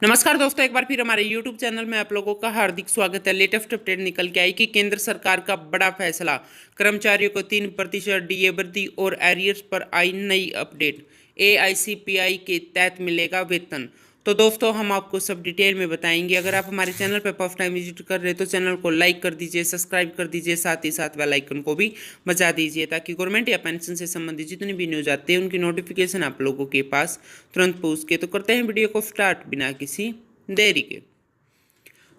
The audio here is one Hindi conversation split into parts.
नमस्कार दोस्तों, एक बार फिर हमारे YouTube चैनल में आप लोगों का हार्दिक स्वागत है। लेटेस्ट अपडेट निकल के आई कि केंद्र सरकार का बड़ा फैसला, कर्मचारियों को 3% डीए वृद्धि और एरियर्स पर आई नई अपडेट। एआईसीपीआई के तहत मिलेगा वेतन। तो दोस्तों, हम आपको सब डिटेल में बताएंगे। अगर आप हमारे चैनल पर फर्स्ट टाइम विजिट कर रहे हैं तो चैनल को लाइक कर दीजिए, सब्सक्राइब कर दीजिए, साथ ही साथ बेल आइकन को भी बजा दीजिए ताकि गवर्नमेंट या पेंशन से संबंधित जितनी भी न्यूज आती है उनकी नोटिफिकेशन आप लोगों के पास तुरंत पहुंच के। तो करते हैं वीडियो को स्टार्ट बिना किसी देरी के।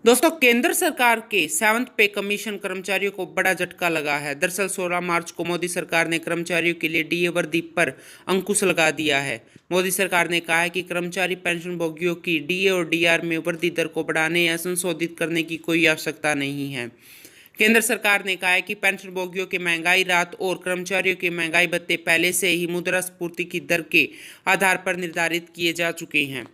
दोस्तों, केंद्र सरकार के 7th पे कमीशन कर्मचारियों को बड़ा झटका लगा है। दरअसल 16 मार्च को मोदी सरकार ने कर्मचारियों के लिए डीए वर्दी पर अंकुश लगा दिया है। मोदी सरकार ने कहा है कि कर्मचारी पेंशन भोगियों की डीए और डीआर में वृद्धि दर को बढ़ाने या संशोधित करने की कोई आवश्यकता नहीं है। केंद्र सरकार ने कहा है कि पेंशन भोगियों के महंगाई राहत और कर्मचारियों के महंगाई भत्ते पहले से ही मुद्रास्फीति की दर के आधार पर निर्धारित किए जा चुके हैं।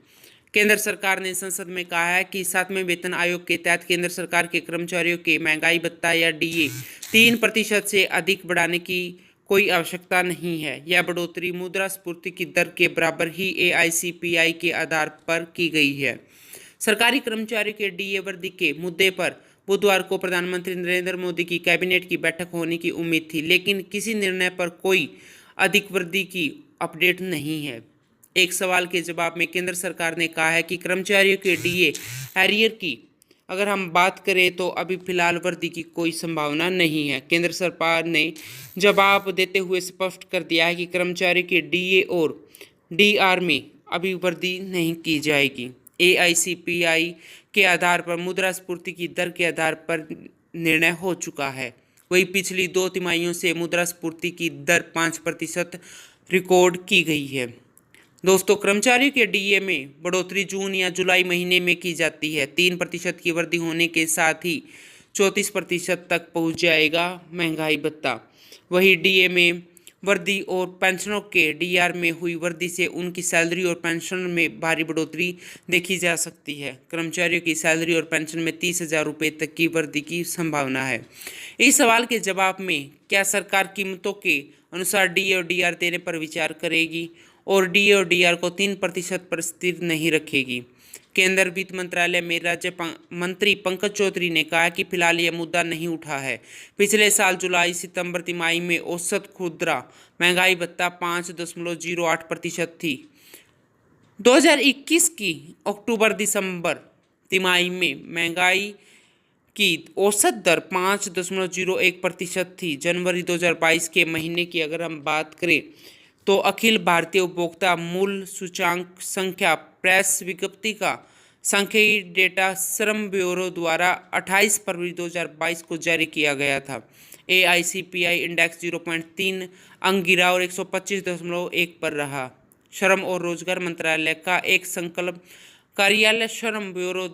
केंद्र सरकार ने संसद में कहा है कि 7वें वेतन आयोग के तहत केंद्र सरकार के कर्मचारियों के महंगाई भत्ता या डीए 3% से अधिक बढ़ाने की कोई आवश्यकता नहीं है। यह बढ़ोतरी मुद्रास्फीति की दर के बराबर ही एआईसीपीआई के आधार पर की गई है। सरकारी कर्मचारियों के डीए वृद्धि के मुद्दे पर बुधवार को प्रधानमंत्री नरेंद्र मोदी की कैबिनेट की बैठक होने की उम्मीद थी, लेकिन किसी निर्णय पर कोई अधिक वृद्धि की अपडेट नहीं है। एक सवाल के जवाब में केंद्र सरकार ने कहा है कि कर्मचारियों के डीए एरियर की अगर हम बात करें तो अभी फिलहाल वृद्धि की कोई संभावना नहीं है। केंद्र सरकार ने जवाब देते हुए स्पष्ट कर दिया है कि कर्मचारी के डीए और डीआर में अभी वृद्धि नहीं की जाएगी। एआईसीपीआई के आधार पर मुद्रास्फीति की दर के आधार पर निर्णय हो चुका है। वही पिछली 2 तिमाहियों से मुद्रास्फीति की दर 5% रिकॉर्ड की गई है। दोस्तों, कर्मचारियों के डीए में बढ़ोतरी जून या जुलाई महीने में की जाती है। 3% की वृद्धि होने के साथ ही 34% तक पहुंच जाएगा महंगाई भत्ता। वही डीए में वृद्धि और पेंशनों के डीआर में हुई वृद्धि से उनकी सैलरी और पेंशन में भारी बढ़ोतरी देखी जा सकती है। कर्मचारियों की सैलरी और पेंशन में 30,000 रुपये तक की वृद्धि की संभावना है। इस सवाल के जवाब में क्या सरकार कीमतों के अनुसार डीए और डीआर देने पर विचार करेगी और डीए और डीआर को 3% पर स्थिर नहीं रखेगी? केंद्र वित्त मंत्रालय में राज्य मंत्री पंकज चौधरी ने कहा कि फिलहाल यह मुद्दा नहीं उठा है। पिछले साल जुलाई सितंबर तिमाही में औसत खुदरा महंगाई भत्ता 5.08% थी। 2021 की अक्टूबर दिसंबर तिमाही में महंगाई की औसत दर 5.01% थी। जनवरी 2022 के महीने की अगर हम बात करें तो अखिल भारतीय उपभोक्ता मूल्य सूचांक संख्या प्रेस विज्ञप्ति का सांख्यिकी डेटा श्रम ब्यूरो द्वारा 28 फरवरी 2022 को जारी किया गया था। एआईसीपीआई इंडेक्स 0.3 अंक गिरा और 125.1 पर रहा। श्रम और रोजगार मंत्रालय का एक संकल्प कार्यालय श्रम ब्यूरो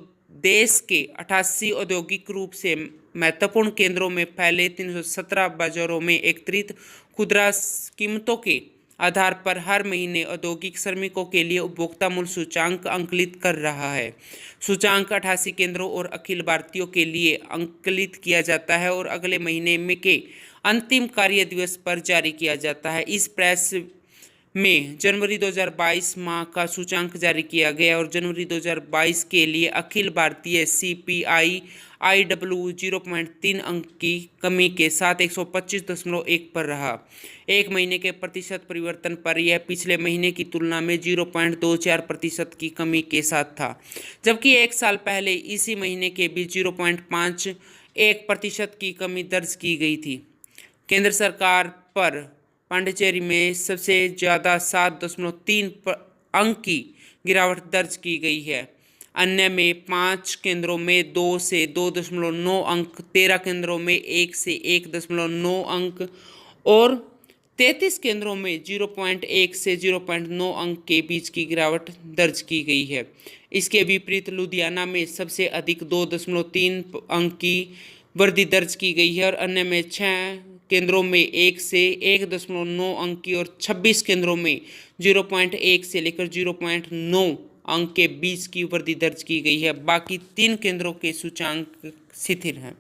देश के 88 औद्योगिक रूप से महत्वपूर्ण केंद्रों में फैले 317 बाजारों में एकत्रित खुदरा कीमतों के आधार पर हर महीने औद्योगिक श्रमिकों के लिए उपभोक्ता मूल्य सूचांक अंकलित कर रहा है। सूचांक 88 केंद्रों और अखिल भारतीयों के लिए अंकलित किया जाता है और अगले महीने में के अंतिम कार्य दिवस पर जारी किया जाता है। इस प्रेस में जनवरी 2022 माह का सूचांक जारी किया गया और जनवरी 2022 के लिए अखिल भारतीय सीपीआई आईडब्ल्यू 0.3 अंक की कमी के साथ 125.1 पर रहा। एक महीने के प्रतिशत परिवर्तन पर यह पिछले महीने की तुलना में 0.24% की कमी के साथ था, जबकि एक साल पहले इसी महीने के बीच 0.51% की कमी दर्ज की गई थी। केंद्र सरकार पर पांडिचेरी में सबसे ज़्यादा 7.3 अंक की गिरावट दर्ज की गई है। अन्य में 5 केंद्रों में 2 से 2.9 अंक, 13 केंद्रों में 1 से 1.9 अंक और 33 केंद्रों में 0.1 से 0.9 अंक के बीच की गिरावट दर्ज की गई है। इसके विपरीत लुधियाना में सबसे अधिक 2.3 अंक की वृद्धि दर्ज की गई है और अन्य में 6 केंद्रों में 1 से 1.9 अंक की और 26 केंद्रों में 0.1 से लेकर 0.9 अंक के बीच की वृद्धि दर्ज की गई है। बाकी 3 केंद्रों के सूचांक स्थिर हैं।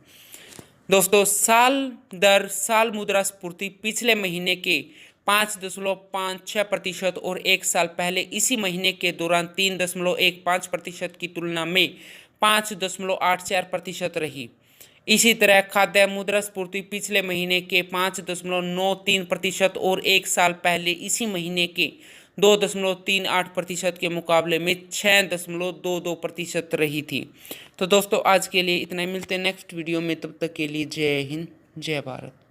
दोस्तों, साल दर साल मुद्रास्फीति पिछले महीने के 5.56% और एक साल पहले इसी महीने के दौरान 3.15% की तुलना में 5.84% रही। इसी तरह खाद्य मुद्रास्फीति पिछले महीने के 5.93% और एक साल पहले इसी महीने के 2.38% के मुकाबले में 6.22% रही थी। तो दोस्तों आज के लिए इतना ही, मिलते हैं नेक्स्ट वीडियो में, तब तक के लिए जय हिंद जय भारत।